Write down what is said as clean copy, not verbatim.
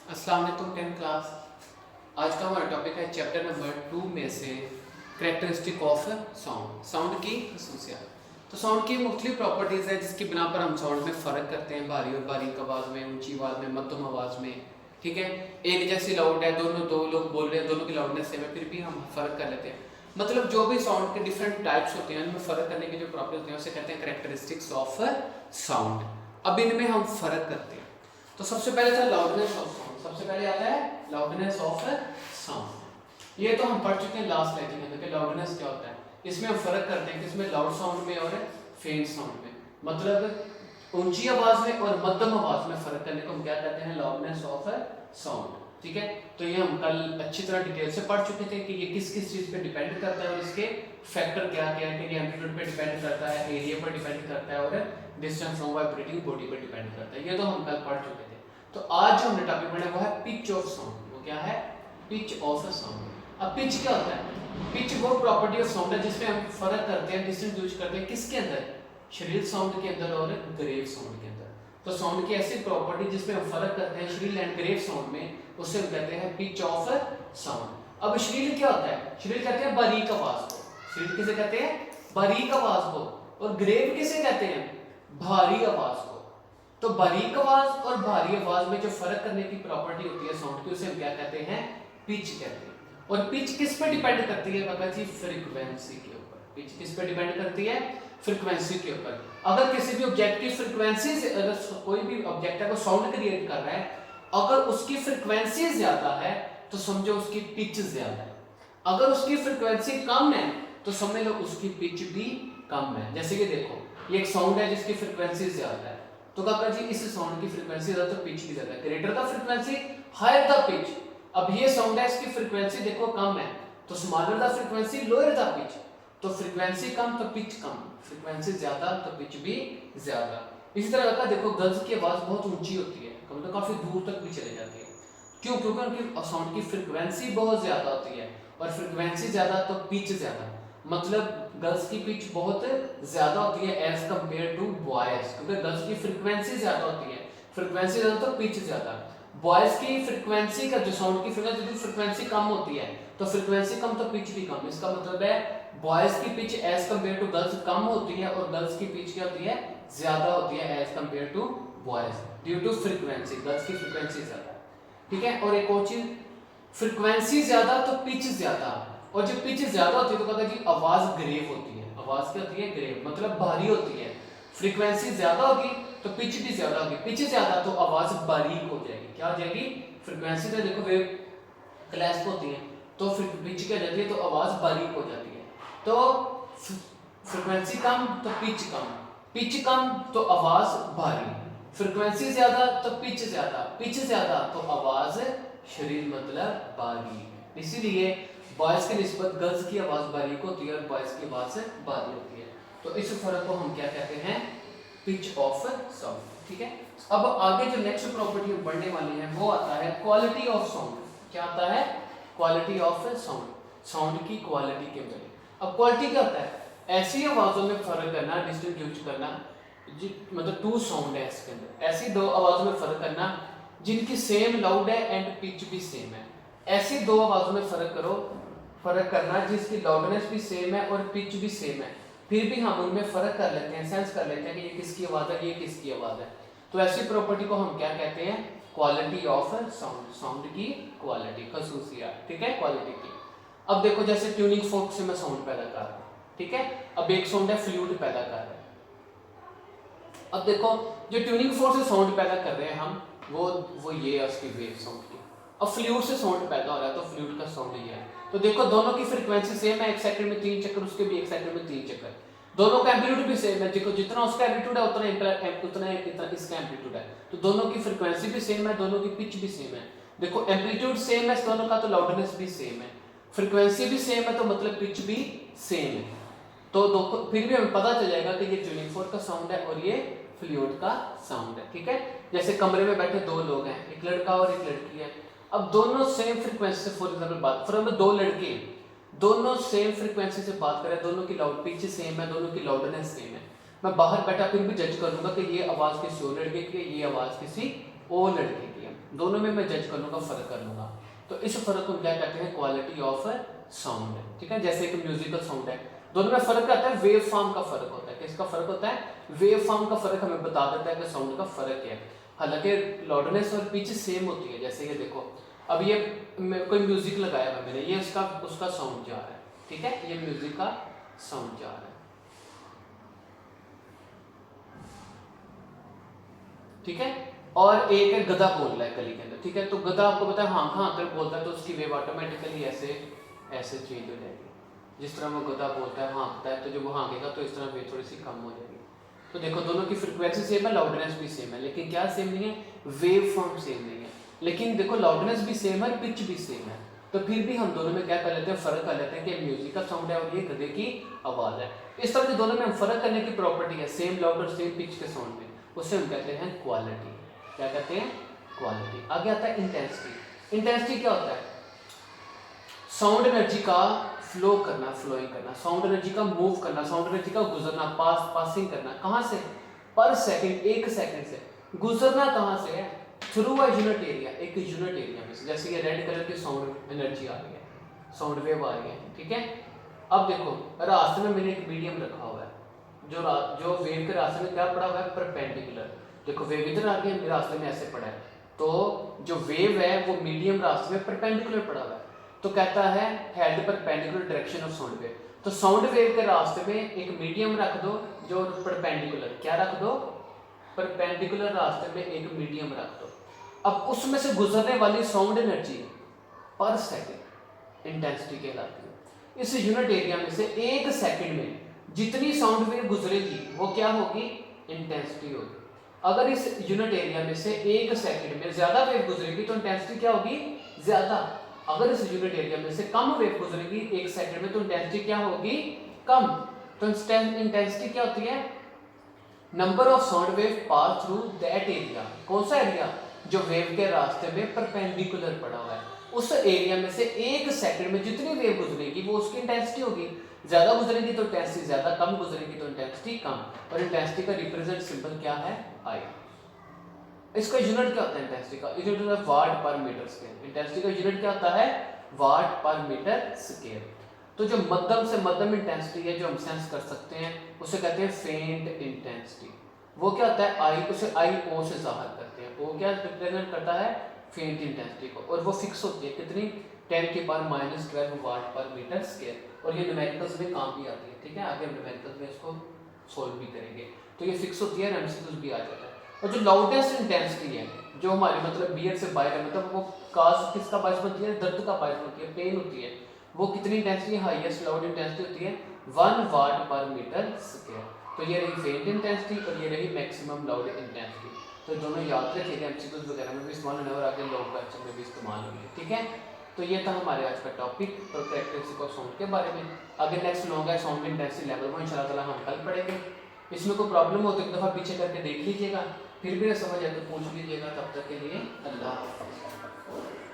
अस्सलाम वालेकुम 10th class. आज का हमारा टॉपिक है चैप्टर नंबर 2 में से करेक्टरिस्टिक ऑफ साउंड, साउंड की खसूसियात। तो साउंड की मुख्तलिफ प्रॉपर्टीज़ है जिसकी बिना पर हम साउंड में फ़र्क करते हैं, भारी और बारीक आवाज़ में, ऊंची आवाज़ में, मध्यम आवाज़ में। ठीक है, एक जैसी लाउड है, दोनों दो लोग बोल रहे हैं, दोनों की लाउडनेस सेम है, फिर भी हम फ़र्क कर लेते हैं। मतलब जो भी साउंड के डिफरेंट टाइप्स होते हैं उनमें फ़र्क करने की जो प्रॉपर्टीज होती हैं उसे कहते हैं करेक्टरिस्टिक्स ऑफ साउंड। अब इनमें हम फ़र्क करते हैं। तो सबसे पहले था लाउडनेस ऑफ साउंड। सबसे पहले आता है लाउडनेस ऑफ साउंड। ये तो हम पढ़ चुके हैं लास्ट लेक्चर में कि लाउडनेस क्या होता है। इसमें हम फर्क करते हैं कि इसमें लाउड साउंड में और फेंट साउंड में, मतलब ऊंची आवाज में और मध्यम आवाज में फर्क करने को हम क्या कहते हैं, लाउडनेस ऑफ साउंड। ठीक है, तो ये हम कल अच्छी तरह डिटेल से पढ़ चुके थे कि ये किस किस चीज पे डिपेंड करता है और इसके फैक्टर क्या क्या है। कि ये एम्पलीट्यूड पे डिपेंड करता है, एरिया पर डिपेंड करता है और डिस्टेंस फ्रॉम वाइब्रेटिंग बॉडी पर डिपेंड करता है। ये तो हम कल पढ़ चुके थे। तो आज जो हमने टॉपिक पढ़ा वो है पिच ऑफ साउंड। वो क्या है? Pitch of sound. अब पिच क्या होता है? पिच वो प्रॉपर्टी ऑफ साउंड है जिसमें हम फर्क करते हैं, डिस्टिंग्विश करते हैं किसके अंदर, श्रिल साउंड के अंदर और ग्रेव साउंड के अंदर। तो साउंड की ऐसी प्रॉपर्टी जिसमें हम फर्क करते हैं श्रिल एंड ग्रेव साउंड में, उसे हम कहते हैं पिच ऑफ साउंड। अब श्रिल क्या होता है? श्रिल कहते हैं बारीक आवाज को। श्रिल किसे कहते हैं? बारीक आवाज को। और ग्रेव किसे कहते हैं? भारी आवाज को। तो बारीक आवाज और भारी आवाज में जो फर्क करने की प्रॉपर्टी होती है साउंड की, उसे हम क्या कहते हैं? पिच कहते हैं। और पिच किस पे डिपेंड करती है बाबा जी? फ्रीक्वेंसी के ऊपर। पिच किस पे डिपेंड करती है? फ्रीक्वेंसी के ऊपर। अगर किसी भी ऑब्जेक्ट की फ्रीक्वेंसी से, अगर कोई भी ऑब्जेक्ट है वो साउंड क्रिएट कर रहा है, अगर उसकी फ्रीक्वेंसी ज्यादा है तो समझो उसकी पिच ज्यादा है। अगर उसकी फ्रीक्वेंसी कम है तो समझ लो उसकी पिच भी कम है। जैसे कि देखो, ये एक साउंड है जिसकी फ्रीक्वेंसी ज्यादा है, तो काका जी इस साउंड की फ्रीक्वेंसी ज्यादा तो पिच भी ज्यादा है। Greater the frequency higher the pitch. अब ये साउंड है, इसकी फ्रीक्वेंसी देखो कम है, तो smaller the frequency lower the pitch. तो फ्रीक्वेंसी कम तो पिच कम, फ्रीक्वेंसी ज्यादा तो पिच भी ज्यादा। इसी तरह का देखो, गर्ल्स की आवाज बहुत ऊंची होती है, मतलब काफी दूर तक भी चली जाती है। क्यों? क्योंकि उनकी साउंड की फ्रीक्वेंसी बहुत ज्यादा होती है, और फ्रीक्वेंसी ज्यादा तो पिच ज्यादा। मतलब गर्ल्स की पिच बहुत ज्यादा होती है एज कंपेयर टू बॉयज, क्योंकि गर्ल्स की फ्रीक्वेंसी ज्यादा होती है, फ्रीक्वेंसी ज्यादा तो पिच ज्यादा। बॉयज की फ्रीक्वेंसी का जो साउंड की फ्रीक्वेंसी कम होती है, तो फ्रीक्वेंसी कम तो पिच भी कम। इसका मतलब है बॉयज की pitch as compare to girls कम होती है, और गर्ल्स की पिच क्या होती है? ज्यादा होती है as compare to boys, due to frequency. Girls की फ्रीक्वेंसी ज्यादा। ठीक है, और एक और चीज, फ्रीक्वेंसी ज्यादा तो पिच ज्यादा, और जब पिच ज्यादा होती है तो कहते हैं जी आवाज ग्रेव होती है। आवाज क्या होती है? ग्रेव, मतलब भारी होती है। फ्रीक्वेंसी ज्यादा होगी तो पिच भी ज्यादा होगी, पिच ज्यादा तो आवाज बारीक हो जाएगी। क्या हो जाएगी? फ्रीक्वेंसी तो देखो वेव क्लैश होती है, तो पिच क्या हो जाती है? तो आवाज बारीक हो जाती है। तो फ्रीक्वेंसी कम तो पिच कम, पिच कम तो आवाज भारी, फ्रीक्वेंसी ज्यादा तो पिच ज्यादा, पिच ज्यादा तो आवाज शरीर मतलब बारीक। इसीलिए बॉयज की निस्बत गर्ल्स की आवाज बारीक होती है और बॉयज की आवाज भारी होती है। तो इस फर्क को हम क्या कहते हैं? Pitch of sound. ठीक है, अब आगे जो नेक्स्ट प्रॉपर्टी हम पढ़ने वाली है वो आता है क्वालिटी ऑफ साउंड। क्या आता है? क्वालिटी ऑफ साउंड, साउंड की क्वालिटी के बारे में। अब क्वालिटी क्या होता है? ऐसी आवाजों में फर्क करना, डिस्टिंग्विश करना, मतलब टू साउंड है इसके अंदर, ऐसी दो आवाजों में फर्क करना जिनकी सेम लाउड है एंड पिच भी सेम है। ऐसी दो आवाजों में फर्क करना जिसकी लाउडनेस भी सेम है और पिच भी सेम है, फिर भी हम उनमें फर्क कर लेते हैं, सेंस कर लेते हैं कि ये किसकी आवाज है, ये किसकी आवाज है। तो ऐसी प्रॉपर्टी को हम क्या कहते हैं? क्वालिटी ऑफ साउंड, साउंड की क्वालिटी, खसूसियात। ठीक है, क्वालिटी की। अब देखो, जैसे ट्यूनिंग फोर्क से मैं साउंड पैदा कर रहा हूं, ठीक है, अब एक साउंड है फ्लूट पैदा कर रहा है। अब देखो, जो ट्यूनिंग फोर्क से साउंड पैदा कर रहे हैं हम, वो ये है उसकी वेव साउंड की। अब फ्लूट से साउंड पैदा हो रहा है तो फ्लूट का साउंड ये है। तो देखो, दोनों की फ्रीक्वेंसी सेम है, एक सेकंड में 3 चक्कर, उसके भी एक सेकंड में 3 चक्कर। दोनों का एम्पलीट्यूड भी सेम है, देखो जितना उसका एम्पलीट्यूड है उतना इसका एम्पलीट्यूड है। तो दोनों की फ्रीक्वेंसी भी सेम है, दोनों की पिच भी सेम है। देखो, एम्पलीट्यूड सेम है दोनों का, तो लाउडनेस भी सेम है। फ्रीक्वेंसी भी सेम है तो मतलब पिच भी सेम है। तो फिर भी हमें पता चल जाएगा कि ये ट्यूनिंग फोर्क का साउंड है और ये फ्लूट का साउंड है। ठीक है, जैसे कमरे में बैठे दो लोग हैं, एक लड़का और एक लड़की है। अब दोनों सेम फ्रीक्वेंसी से, फॉर एग्जांपल बात, फॉर एग्जांपल दो लड़के दोनों सेम फ्रीक्वेंसी से बात करें, दोनों की लाउड पिच सेम है, दोनों की लाउडनेस सेम है, मैं बाहर बैठा फिर भी जज करूंगा कि ये आवाज किसी और लड़के की है, ये आवाज किसी और लड़के की है। दोनों में मैं जज कर लूँगा, फ़र्क कर लूँगा। तो इस फ़र्क को क्या कहते हैं, क्वालिटी ऑफ साउंड। ठीक है, जैसे एक म्यूजिकल साउंड है, दोनों में फ़र्क आता है, वेव फॉर्म का फ़र्क होता है। किसका फ़र्क होता है, वेव फॉर्म का फ़र्क हमें बता देता है कि साउंड का फ़र्क है। हालांकि लाउडनेस और पिच सेम होती है। जैसे ये देखो, अब ये कोई म्यूजिक लगाया हुआ मैंने, ये उसका साउंड जा रहा है। ठीक है, ये म्यूजिक का साउंड जा रहा है। ठीक है, और एक है गधा बोल रहा है गली के अंदर। ठीक है, तो गधा आपको पता है हाँ हाँ कर बोलता है, तो उसकी वेव ऑटोमेटिकली ऐसे ऐसे चेंज हो जाएगी। जिस तरह वो गधा बोलता है हाँकता है, तो जब वो हाँकेगा तो इस तरह वेव थोड़ी सी कम हो जाएगी। तो देखो दोनों की फ्रीक्वेंसी सेम है, लाउडनेस भी सेम है, लेकिन क्या सेम नहीं है, वेव फॉर्म सेम नहीं है। लेकिन देखो लाउडनेस भी सेम है, पिच भी सेम है, तो फिर भी हम दोनों में क्या कर लेते हैं, फ़र्क कर लेते हैं कि म्यूजिक का साउंड है और ये गधे की आवाज़ है। इस तरह के दोनों में हम फ़र्क करने की प्रॉपर्टी है, सेम लाउड और सेम पिच के साउंड में, उसे हम कहते हैं क्वालिटी। क्या कहते हैं, क्वालिटी। आगे आता है इंटेंसिटी। इंटेंसिटी क्या होता है, साउंड एनर्जी का फ्लो करना, फ्लोइंग करना, साउंड एनर्जी का मूव करना, साउंड एनर्जी का गुजरना, पासिंग करना। कहाँ से, पर सेकंड, एक सेकंड से। गुजरना कहाँ से है, थ्रू अ यूनिट एरिया, एक यूनिट एरिया में से। जैसे ये रेड कलर की साउंड एनर्जी आ रही है, साउंड वेव आ रही है। ठीक है, अब देखो रास्ते में मैंने एक मीडियम रखा हुआ है, जो वेव के रास्ते में क्या पड़ा हुआ है, परपेंडिकुलर। देखो वेव इधर आ गई है, मेरे रास्ते में ऐसे पड़ा है, तो जो वेव है वो मीडियम रास्ते में परपेंडिकुलर पड़ा हुआ है, तो कहता है head perpendicular direction of sound wave. तो साउंड वेव के रास्ते में एक मीडियम रख दो जो परपेंडिकुलर, क्या रख दो, परपेंडिकुलर रास्ते में एक मीडियम रख दो। अब उसमें से गुजरने वाली साउंड एनर्जी पर सेकंड इंटेंसिटी कहलाती है। इस यूनिट एरिया में से एक सेकंड में जितनी साउंड वेव गुजरेगी वो क्या होगी, इंटेंसिटी होगी। अगर इस यूनिट एरिया में से एक सेकंड में ज्यादा वेव गुजरेगी तो इंटेंसिटी क्या होगी, ज्यादा। अगर इस यूनिट एरिया में से कम वेव गुजरेगी एक सेकंड में तो इंटेंसिटी क्या होगी, कम। तो इंटेंसिटी क्या होती है, number of sound wave pass through that area. कौन सा एरिया, जो वेव के रास्ते में परपेंडिकुलर पड़ा हुआ है, उस एरिया में से एक सेकंड में जितनी वेव गुजरेगी वो उसकी इंटेंसिटी होगी। ज्यादा गुजरेगी तो इंटेंसिटी ज्यादा, कम गुजरेगी तो इंटेंसिटी कम। और इंटेंसिटी का रिप्रेजेंट सिंबल क्या है, आई। इसका यूनिट क्या होता है इंटेंसिटी का, यूनिट होता है वाट पर मीटर स्क्वायर। इंटेंसिटी का यूनिट क्या होता है, वाट पर मीटर स्क्वायर। तो जो मध्यम से मध्यम इंटेंसिटी है जो हम सेंस कर सकते हैं उसे कहते हैं फेंट इंटेंसिटी। वो क्या होता है, आई, उसे आई ओ से जाहिर करते हैं। वो क्या रिप्रेजेंट करता है, फेंट इंटेंसिटी को, और वो फिक्स होती है कितनी, 10⁻⁻12 वाट पर मीटर स्क्वायर। और ये न्यूमेरिकल्स में काम भी आती है। ठीक है, आगे हम न्यूमेरिकल्स में इसको सोल्व भी करेंगे। तो ये फिक्स होती है, एमसीक्यूज भी आ जाता है। और जो लाउडेस्ट इंटेंसिटी है जो हमारे मतलब बियर से बाहर है, मतलब वो काज किसका बायस बनती है, दर्द का बायस बनती है, पेन होती है, वो कितनी इंटेंसिटी, हाईएस्ट लाउड इंटेंसिटी होती है 1 वाट पर मीटर स्क्वायर। तो ये रही फेंट इंटेंसिटी और ये रही मैक्सिमम लाउड इंटेंसिटी। तो दोनों याद रखिएगा, एमसीक्यूज वगैरह में भी इस्तेमाल होने और आगे लॉग लेक्चर में भी इस्तेमाल होंगे। ठीक है, तो ये था हमारे आज का टॉपिक कैरेक्टरिस्टिक ऑफ साउंड के बारे में। आगे नेक्स्ट लॉन्ग है साउंड इंटेंसिटी लेवल, वो इंशाल्लाह ताला हम कल पढ़ेंगे। इसमें कोई प्रॉब्लम हो तो एक दफ़ा पीछे करके देख लीजिएगा, फिर भी समझ आए तो पूछ लीजिएगा। तब तक के लिए अल्लाह हाफ़िज़।